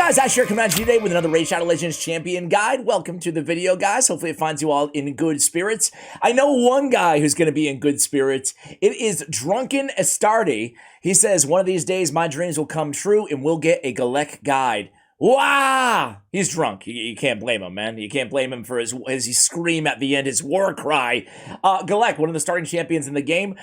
guys, Ash here coming at you today with another Raid Shadow Legends Champion Guide. Welcome to the video, guys. Hopefully it finds you all in good spirits. I know one guy who's going to be in good spirits. It is Drunken Astardi. He says, one of these days my dreams will come true and we'll get a Galek guide. Wow! He's drunk. You can't blame him, man. You can't blame him for his scream at the end, his war cry. Galek, one of the starting champions in the game.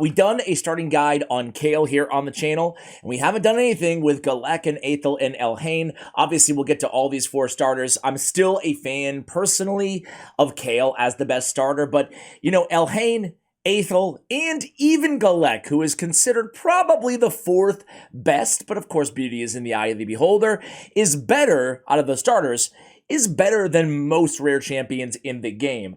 We've done a starting guide on Kale here on the channel, and we haven't done anything with Galek and Aethel and Elhain. Obviously, we'll get to all these four starters. I'm still a fan, personally, of Kale as the best starter, but, you know, Elhain, Aethel, and even Galek, who is considered probably the fourth best, but of course beauty is in the eye of the beholder, is better, out of the starters, is better than most rare champions in the game.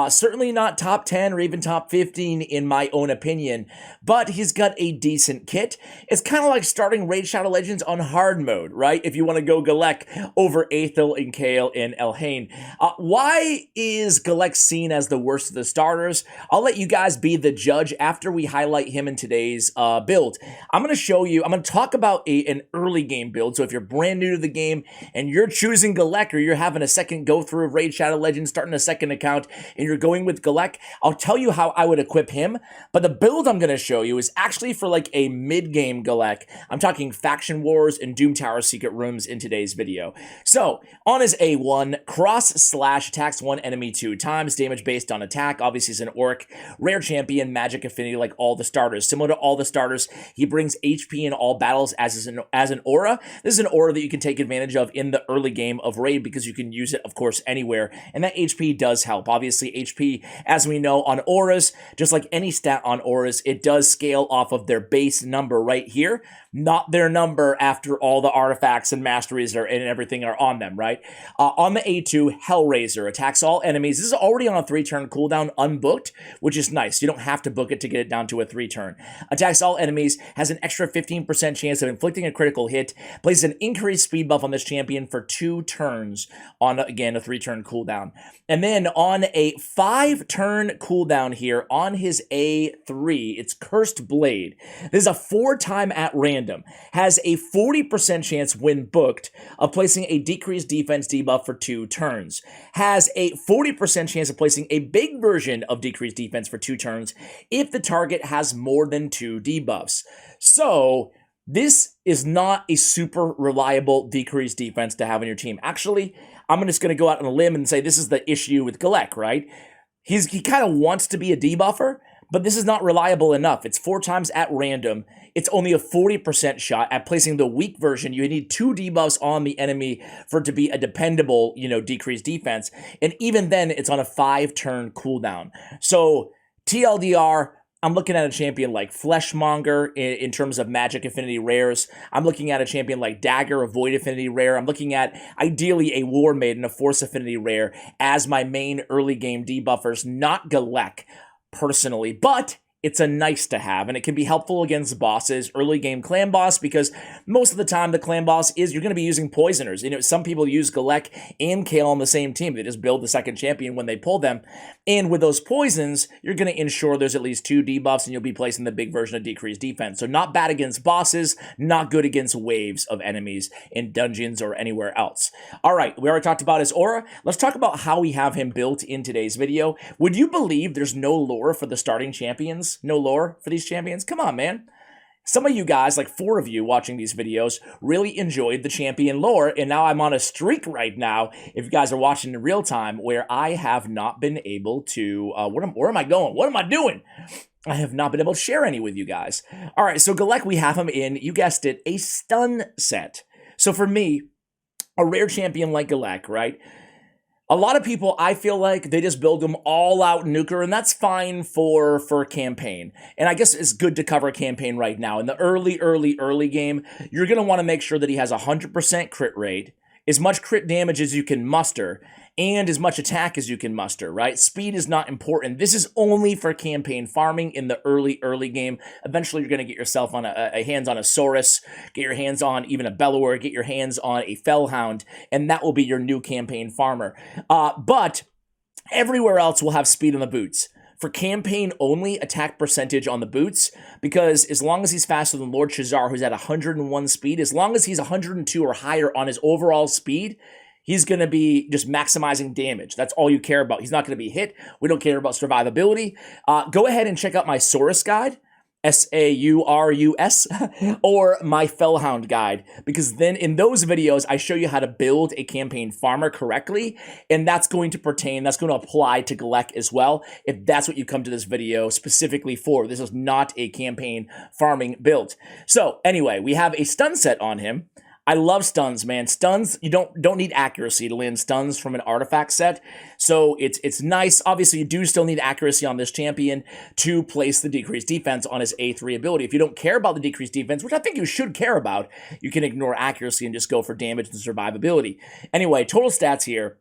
Certainly not top 10 or even top 15 in my own opinion, but he's got a decent kit. It's kind of like starting Raid Shadow Legends on hard mode, right? If you want to go Galek over Aethel and Kale and Elhain. Why is Galek seen as the worst of the starters? I'll let you guys be the judge after we highlight him in today's build. I'm going to talk about an early game build, so if you're brand new to the game and you're choosing Galek or you're having a second go through of Raid Shadow Legends, starting a second account, and you're going with Galek, I'll tell you how I would equip him, but the build I'm going to show you is actually for like a mid-game Galek. I'm talking Faction Wars and Doom Tower Secret Rooms in today's video. So, on his A1, cross/slash attacks one enemy 2 times, damage based on attack. Obviously he's an orc, rare champion, magic affinity like all the starters. Similar to all the starters, he brings HP in all battles as an aura. This is an aura that you can take advantage of in the early game of Raid because you can use it, of course, anywhere, and that HP does help. Obviously, HP, as we know, on auras, just like any stat on auras, it does scale off of their base number right here, not their number after all the artifacts and masteries and everything are on them, right? On the A2, Hellraiser attacks all enemies. This is already on a 3-turn cooldown, unbooked, which is nice. You don't have to book it to get it down to a 3-turn. Attacks all enemies, has an extra 15% chance of inflicting a critical hit, places an increased speed buff on this champion for 2 turns on, again, a 3-turn cooldown. And then on a 5-turn cooldown here on his A3, it's Cursed Blade. This is a 4-time at random. Has a 40% chance when booked of placing a decreased defense debuff for 2 turns. Has a 40% chance of placing a big version of decreased defense for 2 turns if the target has more than 2 debuffs. So, this is not a super reliable decreased defense to have on your team. Actually, I'm just going to go out on a limb and say this is the issue with Galek, right? He kind of wants to be a debuffer, but this is not reliable enough. It's 4 times at random. It's only a 40% shot. At placing the weak version, you need 2 debuffs on the enemy for it to be a dependable, decreased defense. And even then, it's on a 5-turn cooldown. So, TLDR, I'm looking at a champion like Fleshmonger in terms of magic affinity rares. I'm looking at a champion like Dagger, a void affinity rare. I'm looking at, ideally, a War Maiden, a force affinity rare, as my main early game debuffers, not Galek, personally. But it's a nice to have, and it can be helpful against bosses, early game clan boss, because most of the time the clan boss is you're going to be using poisoners. Some people use Galek and Kale on the same team. They just build the second champion when they pull them. And with those poisons, you're going to ensure there's at least 2 debuffs, and you'll be placing the big version of decreased defense. So not bad against bosses, not good against waves of enemies in dungeons or anywhere else. All right, we already talked about his aura. Let's talk about how we have him built in today's video. Would you believe there's no lore for the starting champions? No lore for these champions? Come on, man. Some of you guys, like 4 of you watching these videos, really enjoyed the champion lore, and now I'm on a streak right now, if you guys are watching in real time, where I have not been able to, where am I going? What am I doing? I have not been able to share any with you guys. All right, so Galek, we have him in, you guessed it, a stun set. So for me, a rare champion like Galek, right? A lot of people, I feel like, they just build them all out nuker, and that's fine for campaign. And I guess it's good to cover campaign right now. In the early game, you're going to want to make sure that he has 100% crit rate, as much crit damage as you can muster, and as much attack as you can muster, right? Speed is not important. This is only for campaign farming in the early game. Eventually, you're going to get yourself on a hands on a Saurus, get your hands on even a Bellower, get your hands on a Fellhound, and that will be your new campaign farmer. But everywhere else will have speed on the boots. for campaign only attack percentage on the boots, because as long as he's faster than Lord Shazar, who's at 101 speed, as long as he's 102 or higher on his overall speed, he's going to be just maximizing damage. That's all you care about. He's not going to be hit. We don't care about survivability. Go ahead and check out my Saurus guide, Saurus, or my Fellhound guide, because then in those videos, I show you how to build a campaign farmer correctly, and that's going to apply to Galek as well, if that's what you come to this video specifically for. This is not a campaign farming build. So anyway, we have a stun set on him. I love stuns, man. Stuns, you don't need accuracy to land stuns from an artifact set. So it's nice. Obviously, you do still need accuracy on this champion to place the decreased defense on his A3 ability. If you don't care about the decreased defense, which I think you should care about, you can ignore accuracy and just go for damage and survivability. Anyway, total stats here.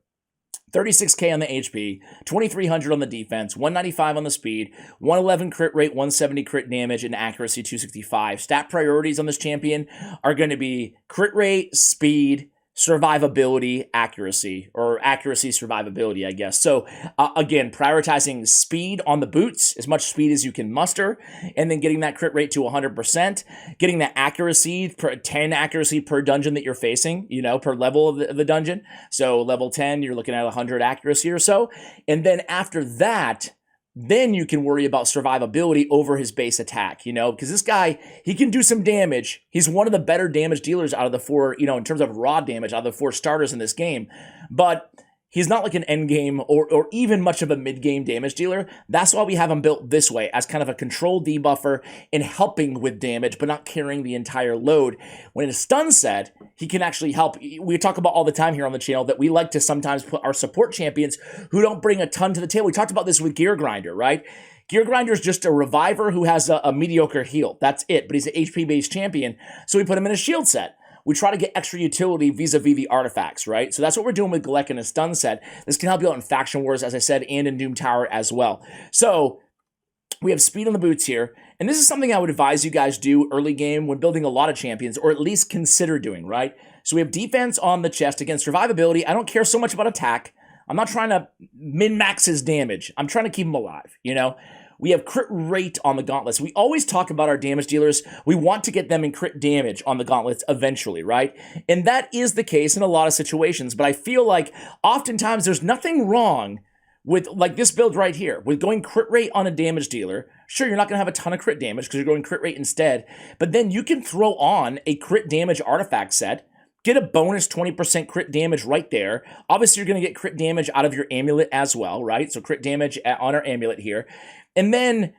36k on the HP, 2300 on the defense, 195 on the speed, 111 crit rate, 170 crit damage, and accuracy 265. Stat priorities on this champion are going to be crit rate, speed, survivability, accuracy, or accuracy, survivability, I guess. So again, prioritizing speed on the boots, as much speed as you can muster, and then getting that crit rate to 100%, getting that accuracy, 10 accuracy per dungeon that you're facing, per level of the dungeon. So level 10, you're looking at 100 accuracy or so. And then after that, then you can worry about survivability over his base attack, because this guy, he can do some damage. He's one of the better damage dealers out of the four, in terms of raw damage, out of the four starters in this game. But he's not like an end game or even much of a mid game damage dealer. That's why we have him built this way, as kind of a control debuffer and helping with damage, but not carrying the entire load. When in a stun set, he can actually help. We talk about all the time here on the channel that we like to sometimes put our support champions who don't bring a ton to the table. We talked about this with Gear Grinder, right? Gear Grinder is just a reviver who has a mediocre heal. That's it, but he's an HP-based champion, so we put him in a shield set. We try to get extra utility vis-a-vis the artifacts, right? So that's what we're doing with Galek in a stun set. This can help you out in Faction Wars, as I said, and in Doom Tower as well. So we have speed on the boots here, and this is something I would advise you guys do early game when building a lot of champions, or at least consider doing, right? So we have defense on the chest. Against survivability, I don't care so much about attack. I'm not trying to min-max his damage. I'm trying to keep him alive, We have crit rate on the gauntlets. We always talk about our damage dealers. We want to get them in crit damage on the gauntlets eventually, right? And that is the case in a lot of situations, but I feel like oftentimes there's nothing wrong with, like this build right here, with going crit rate on a damage dealer. Sure, you're not going to have a ton of crit damage because you're going crit rate instead, but then you can throw on a crit damage artifact set, get a bonus 20% crit damage right there. Obviously, you're going to get crit damage out of your amulet as well, right? So crit damage on our amulet here. And then,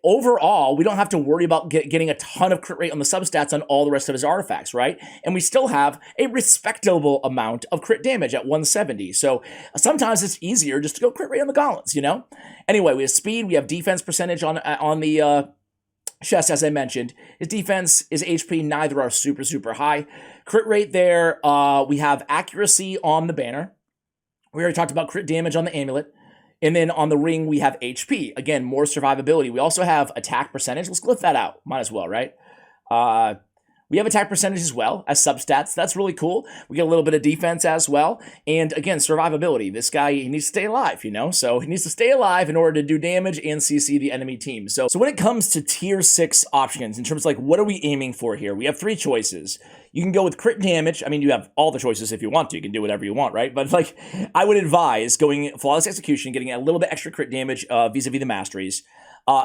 overall, we don't have to worry about getting a ton of crit rate on the substats on all the rest of his artifacts, right? And we still have a respectable amount of crit damage at 170. So sometimes it's easier just to go crit rate on the gauntlets, Anyway, we have speed, we have defense percentage on the chest, as I mentioned. His defense, his HP, neither are super, super high. Crit rate there, we have accuracy on the banner. We already talked about crit damage on the amulet. And then on the ring, we have HP. Again, more survivability. We also have attack percentage. Let's lift that out. Might as well, right? We have attack percentage as well as substats. That's really cool. We get a little bit of defense as well. And again, survivability. This guy, he needs to stay alive, So he needs to stay alive in order to do damage and CC the enemy team. So when it comes to tier 6 options, in terms of like, what are we aiming for here? We have 3 choices. You can go with crit damage. You have all the choices if you want to. You can do whatever you want, right? But I would advise going Flawless Execution, getting a little bit extra crit damage vis-a-vis the Masteries.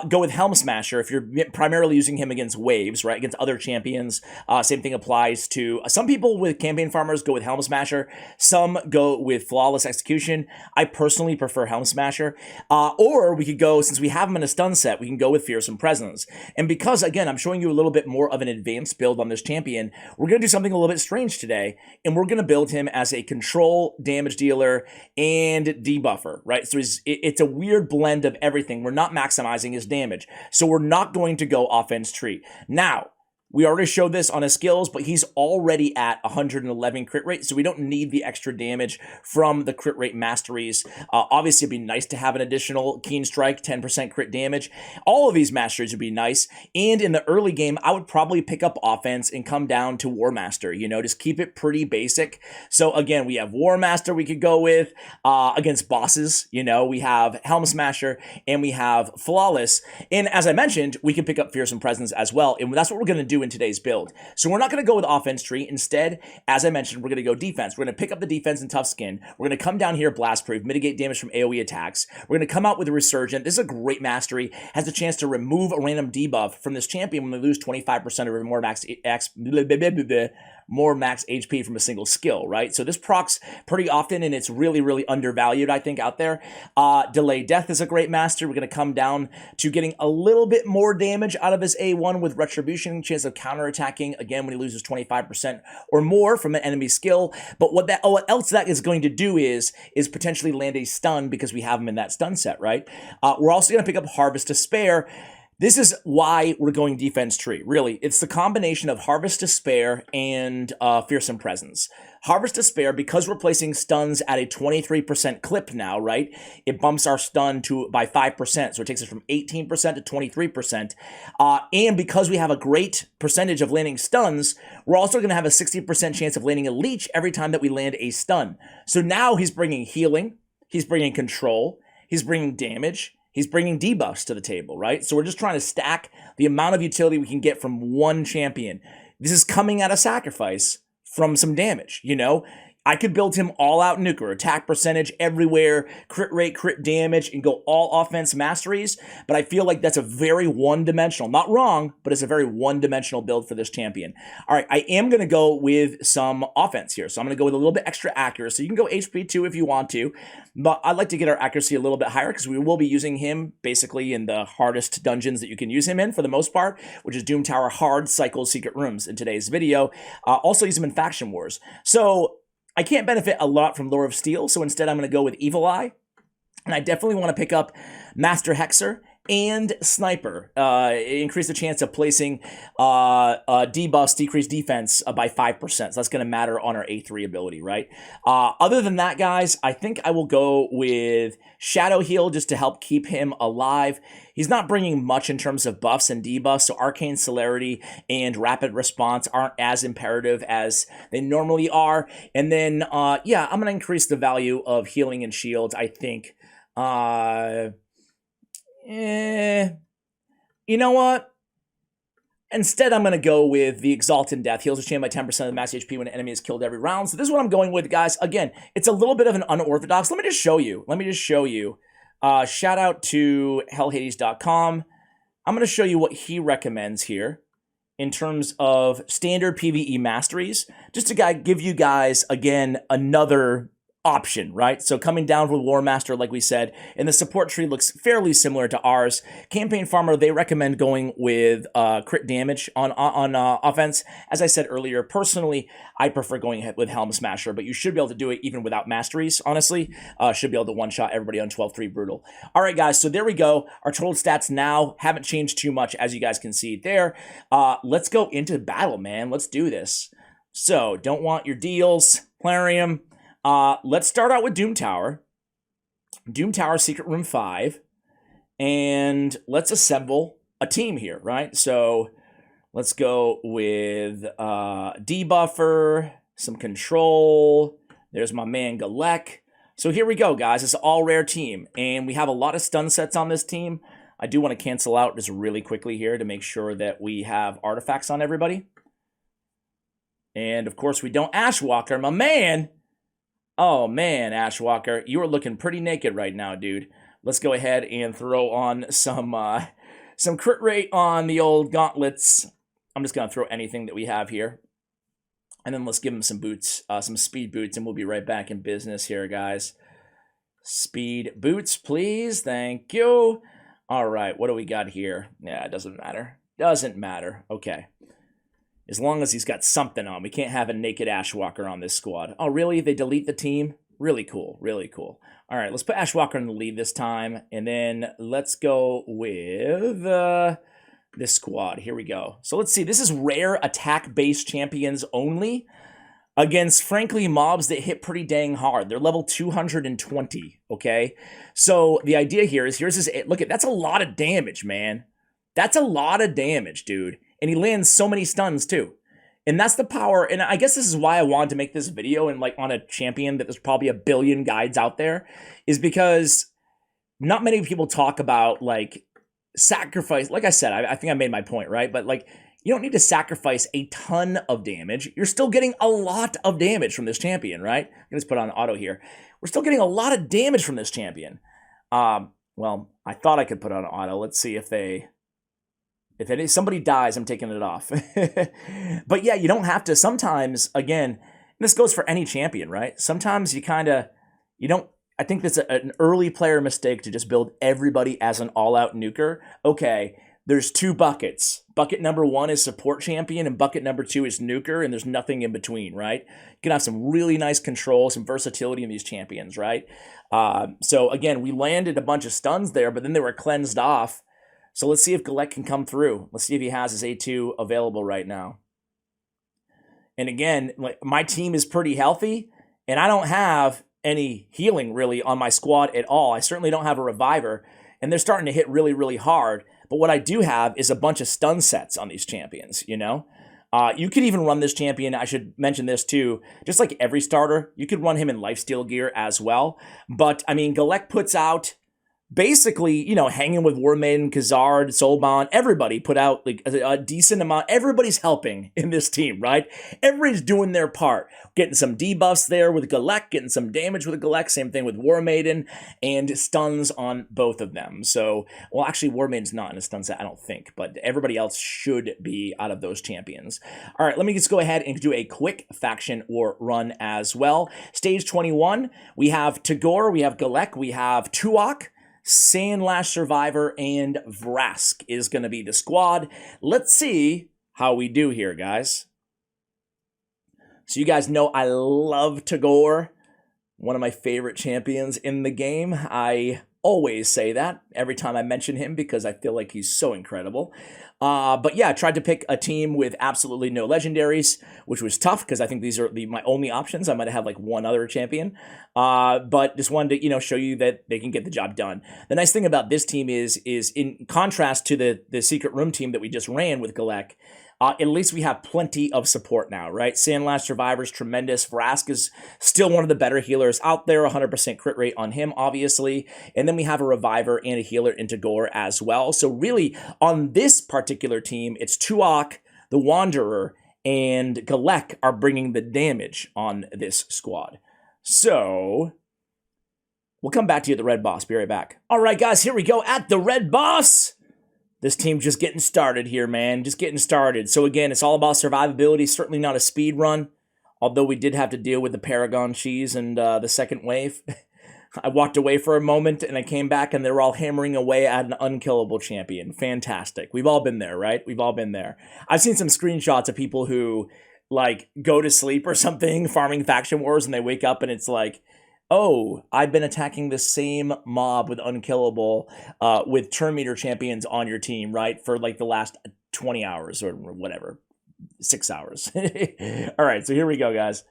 Go with Helm Smasher if you're primarily using him against waves, right? Against other champions. Same thing applies to some people with campaign farmers go with Helm Smasher. Some go with Flawless Execution. I personally prefer Helm Smasher. Or we could go, since we have him in a stun set, we can go with Fearsome Presence. And because, again, I'm showing you a little bit more of an advanced build on this champion, we're going to do something a little bit strange today. And we're going to build him as a control damage dealer and debuffer, right? So it's a weird blend of everything. We're not maximizing his damage. So we're not going to go offense tree. Now, We already showed this on his skills, but he's already at 111 crit rate, so we don't need the extra damage from the crit rate masteries. Obviously, it'd be nice to have an additional Keen Strike, 10% crit damage. All of these masteries would be nice, and in the early game, I would probably pick up offense and come down to War Master, you know, just keep it pretty basic. So again, we have War Master we could go with against bosses, you know, we have Helm Smasher, and we have Flawless, and as I mentioned, we can pick up Fearsome Presence as well, and that's what we're going to do in today's build. So we're not going to go with offense tree. Instead, as I mentioned, we're going to go defense. We're going to pick up the defense in Tough Skin. We're going to come down here blast proof, mitigate damage from AoE attacks. We're going to come out with a Resurgent. This is a great mastery. Has the chance to remove a random debuff from this champion when they lose 25% or more max HP from a single skill, right? So this procs pretty often, and it's really, really undervalued, I think, out there. Delay Death is a great master. We're going to come down to getting a little bit more damage out of his A1 with Retribution, chance of counterattacking, again, when he loses 25% or more from an enemy skill. But what else that is going to do is potentially land a stun because we have him in that stun set, right? We're also going to pick up Harvest to Spare. This is why we're going defense tree, really. It's the combination of Harvest to Spare and Fearsome Presence. Harvest to Spare, because we're placing stuns at a 23% clip now, right? It bumps our stun by 5%, so it takes us from 18% to 23%. And because we have a great percentage of landing stuns, we're also going to have a 60% chance of landing a leech every time that we land a stun. So now he's bringing healing, he's bringing control, he's bringing damage, he's bringing debuffs to the table, right? So we're just trying to stack the amount of utility we can get from one champion. This is coming at a sacrifice from some damage, you know? I could build him all out nuker, attack percentage everywhere, crit rate, crit damage, and go all offense masteries, but I feel like that's a very one-dimensional, not wrong, but it's a very one-dimensional build for this champion. All right, I am going to go with some offense here, so I'm going to go with a little bit extra accuracy. You can go HP 2 if you want to, but I'd like to get our accuracy a little bit higher because we will be using him basically in the hardest dungeons that you can use him in for the most part, which is Doom Tower Hard Cycle Secret Rooms in today's video. Also use him in Faction Wars. So I can't benefit a lot from Lore of Steel, so instead I'm going to go with Evil Eye. And I definitely want to pick up Master Hexer and Sniper. Increase the chance of placing debuffs, decrease defense by 5%. So that's going to matter on our A3 ability, right? Other than that, guys, I think I will go with Shadow Heal just to help keep him alive. He's not bringing much in terms of buffs and debuffs, so Arcane Celerity and Rapid Response aren't as imperative as they normally are. And then, yeah, I'm going to increase the value of healing and shields, I think. You know what? Instead, I'm going to go with the Exalted Death. Heals a champion by 10% of the max HP when an enemy is killed every round. So this is what I'm going with, guys. Again, it's a little bit of an unorthodox. Let me just show you. Shout out to hellhades.com. I'm going to show you what he recommends here in terms of standard PvE masteries, just to give you guys, again, another option, right? So coming down with War Master, like we said, and the support tree looks fairly similar to ours. Campaign Farmer, they recommend going with crit damage on offense. As I said earlier, personally, I prefer going with Helm Smasher, but you should be able to do it even without masteries, honestly. Should be able to one-shot everybody on 12-3 Brutal. All right, guys, so there we go. Our total stats now haven't changed too much, as you guys can see there. Let's go into battle, man. Let's do this. So, don't want your deals, Plarium. Let's start out with Doom Tower. Doom Tower Secret Room 5. And let's assemble a team here, right? So let's go with debuffer, some control. There's my man Galek. So here we go, guys. It's an all-rare team. And we have a lot of stun sets on this team. I do want to cancel out just really quickly here to make sure that we have artifacts on everybody. And, of course, we don't Ashwalker, my man. Oh, man, Ashwalker, you are looking pretty naked right now, dude. Let's go ahead and throw on some crit rate on the old gauntlets. I'm just going to throw anything that we have here. And then let's give him some boots, some speed boots, and we'll be right back in business here, guys. Speed boots, please. Thank you. All right, what do we got here? Yeah, it doesn't matter. Doesn't matter. Okay. As long as he's got something on. We can't have a naked Ashwalker on this squad. Oh, really? They delete the team? Really cool. Really cool. All right, let's put Ashwalker in the lead this time. And then let's go with this squad. Here we go. So let's see. This is rare attack-based champions only against, frankly, mobs that hit pretty dang hard. They're level 220, okay? So the idea here is, here's his, look at, that's a lot of damage, man. That's a lot of damage, dude. And he lands so many stuns, too. And that's the power, and I guess this is why I wanted to make this video and like on a champion that there's probably a billion guides out there, is because not many people talk about like sacrifice. Like I said, I think I made my point, right? But like, you don't need to sacrifice a ton of damage. You're still getting a lot of damage from this champion, right? Let's put on auto here. We're still getting a lot of damage from this champion. Well, I thought I could put on auto. Let's see if somebody dies, I'm taking it off. But yeah, you don't have to. Sometimes, again, this goes for any champion, right? Sometimes you don't. I think that's an early player mistake to just build everybody as an all-out nuker. Okay, there's two buckets. Bucket number one is support champion, and bucket number two is nuker, and there's nothing in between, right? You can have some really nice control, some versatility in these champions, right? So again, we landed a bunch of stuns there, but then they were cleansed off. So let's see if Galek can come through. Let's see if he has his A2 available right now. And again, like, my team is pretty healthy, and I don't have any healing really on my squad at all. I certainly don't have a reviver, and they're starting to hit really, really hard. But what I do have is a bunch of stun sets on these champions, you know? You could even run this champion, I should mention this too, just like every starter, you could run him in lifesteal gear as well. But, I mean, Galek puts out basically, you know, hanging with War Maiden, Khazard, Soulbond, everybody put out like a decent amount. Everybody's helping in this team, right? Everybody's doing their part. Getting some debuffs there with Galek, getting some damage with Galek, same thing with War Maiden, and stuns on both of them. So, well, actually, War Maiden's not in a stun set, I don't think, but everybody else should be out of those champions. All right, let me just go ahead and do a quick faction war run as well. Stage 21, we have Tagore, we have Galek, we have Tuok, Sandlash Survivor, and Vrask is going to be the squad. Let's see how we do here, guys. So you guys know I love Tagore, one of my favorite champions in the game. I always say that every time I mention him because I feel like he's so incredible. But yeah, I tried to pick a team with absolutely no legendaries, which was tough because I think these are my only options. I might have like one other champion, but just wanted to, you know, show you that they can get the job done. The nice thing about this team is in contrast to the secret room team that we just ran with Galek, at least we have plenty of support now, right? Sandlash Survivor's tremendous. Vrask is still one of the better healers out there, 100% crit rate on him, obviously. And then we have a Reviver and a healer in Tagore as well. So really, on this particular team, it's Tuok, the Wanderer, and Galek are bringing the damage on this squad. So we'll come back to you at the Red Boss. Be right back. All right, guys, here we go at the Red Boss. This team's just getting started here, man. Just getting started. So again, it's all about survivability. Certainly not a speed run, although we did have to deal with the Paragon cheese and the second wave. I walked away for a moment, and I came back, and they were all hammering away at an unkillable champion. Fantastic. We've all been there, right? We've all been there. I've seen some screenshots of people who, like, go to sleep or something, farming faction wars, and they wake up, and it's like, oh, I've been attacking the same mob with unkillable, with turn meter champions on your team, right? For like the last 20 hours or whatever, 6 hours. All right, so here we go, guys.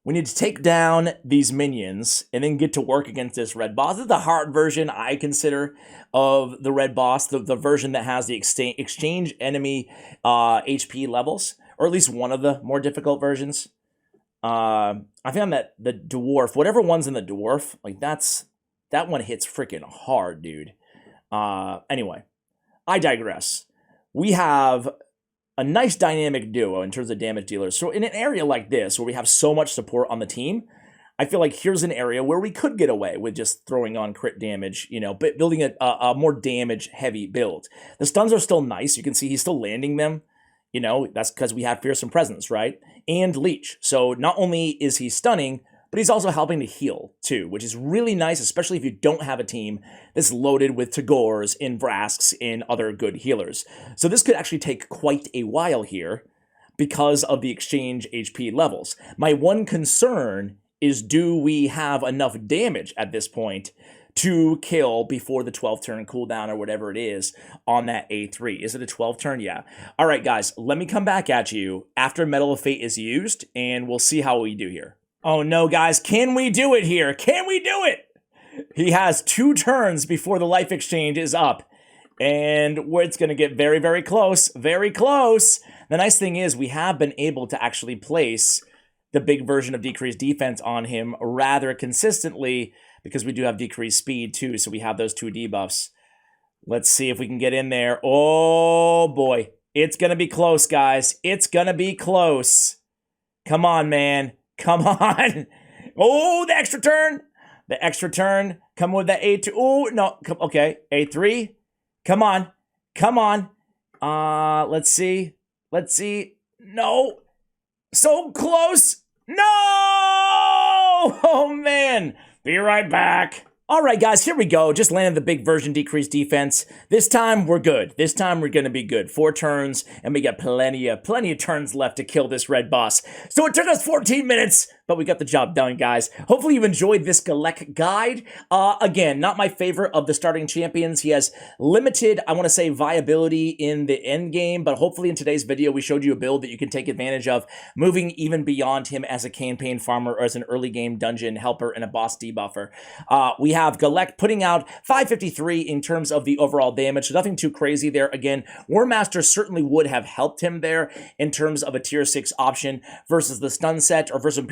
We need to take down these minions and then get to work against this Red Boss. This is the hard version, I consider, of the Red Boss, the version that has the exchange enemy HP levels, or at least one of the more difficult versions. I found that the dwarf, whatever one's in the dwarf, like that one hits freaking hard, dude. Anyway, I digress. We have a nice dynamic duo in terms of damage dealers. So in an area like this, where we have so much support on the team, I feel like here's an area where we could get away with just throwing on crit damage, you know, but building a more damage-heavy build. The stuns are still nice. You can see he's still landing them. You know, that's because we have Fearsome Presence, right? And Leech. So not only is he stunning, but he's also helping to heal, too, which is really nice, especially if you don't have a team that's loaded with Tagores and Vrasks and other good healers. So this could actually take quite a while here because of the exchange HP levels. My one concern is, do we have enough damage at this point to kill before the 12th turn cooldown or whatever it is on that A3. Is it a 12 turn? Yeah. All right, guys, let me come back at you after Metal of Fate is used, and we'll see how we do here. Oh no, guys, can we do it here? Can we do it? He has 2 turns before the life exchange is up, and it's going to get very, very close, very close. The nice thing is we have been able to actually place the big version of decreased defense on him rather consistently, because we do have decreased speed too, so we have those 2 debuffs. Let's see if we can get in there. Oh boy, it's gonna be close, guys. It's gonna be close. Come on, man. Come on. Oh, the extra turn. The extra turn. Come with that A2. Oh, no. Okay, A3. Come on. Come on. Let's see. Let's see. No. So close. No! Oh, man. Be right back. All right, guys, here we go. Just landed the big version decreased defense. This time, we're good. This time, we're going to be good. 4 turns, and we got plenty of turns left to kill this red boss. So it took us 14 minutes, but we got the job done, guys. Hopefully you've enjoyed this Galek guide. Again, not my favorite of the starting champions. He has limited, I want to say, viability in the end game, but hopefully in today's video, we showed you a build that you can take advantage of, moving even beyond him as a campaign farmer or as an early game dungeon helper and a boss debuffer. We have Galek putting out 553 in terms of the overall damage, so nothing too crazy there. Again, War Master certainly would have helped him there in terms of a tier 6 option versus the stun set or versus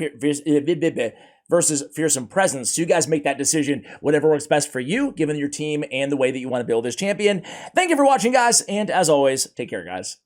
Fearsome Presence. So you guys make that decision, whatever works best for you, given your team and the way that you want to build this champion. Thank you for watching, guys, and as always, take care, guys.